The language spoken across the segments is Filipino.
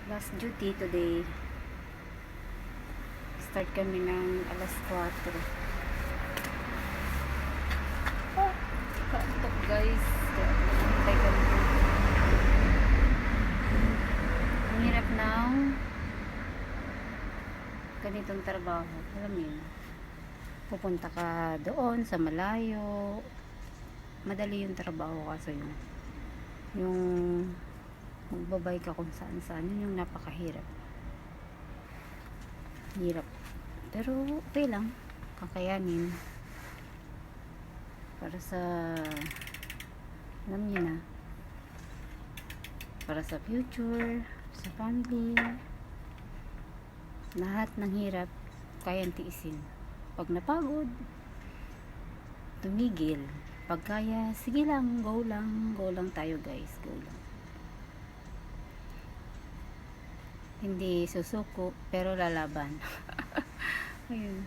Last duty today. Start kami ng alas 4. Oh, kaantok guys. Kaya hintay kami. Ang hirap ng ganitong trabaho. Alam mo yun. Pupunta ka doon sa malayo. Madali yung trabaho kaso yung magbabay ka kung saan saan, yun yung napakahirap. Hirap, pero okay lang, kakayanin para sa, alam niyo na, para sa future, sa family. Lahat ng hirap kayang tiisin. Pag napagod, tumigil. Pag kaya, sige lang, go lang tayo guys, go lang. Hindi susuko pero lalaban. Ayun,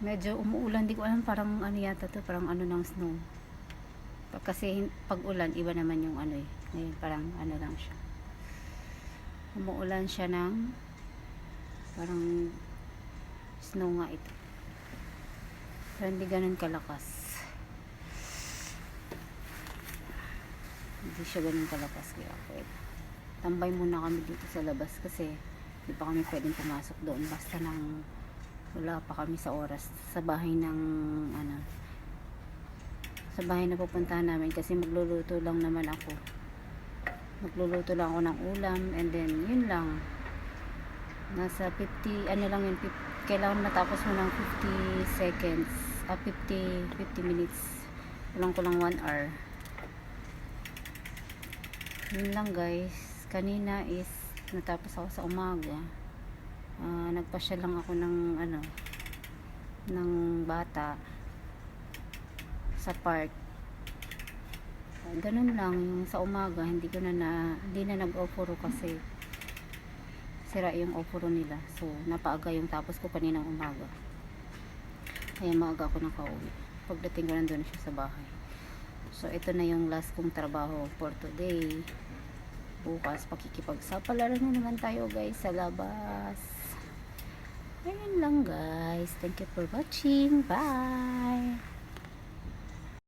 medyo umuulan, di ko alam, parang ano yata to, parang ano ng snow. Kasi pag ulan iba naman yung ano eh. Ngayon parang ano lang siya, umuulan siya ng parang snow nga ito, pero hindi ganun kalakas, hindi siya ganun kalakas. Kaya okay, tambay muna kami dito sa labas kasi di pa kami pwedeng pumasok doon basta nang wala pa kami sa oras sa bahay ng ano, sa bahay na pupuntahan namin, kasi magluluto lang naman ako, magluluto lang ako ng ulam, and then yun lang, nasa 50 ano lang yun, kailangan matapos mo ng 50 seconds 50 minutes, kulang 1 hour. Yun lang guys. Kanina is natapos ako sa umaga. Nagpasya lang ako ng ano, ng bata sa park. Ganun lang yung sa umaga. Hindi na nag-oforo kasi sira yung oforo nila. So napaaga yung tapos ko kaninang umaga. Kaya maaga ako nakauwi. Pagdating ko nandun na siya sa bahay. So ito na yung last kong trabaho for today. Bukas pakikipagsapalaran na naman tayo guys sa labas. Ayun lang guys, thank you for watching, bye.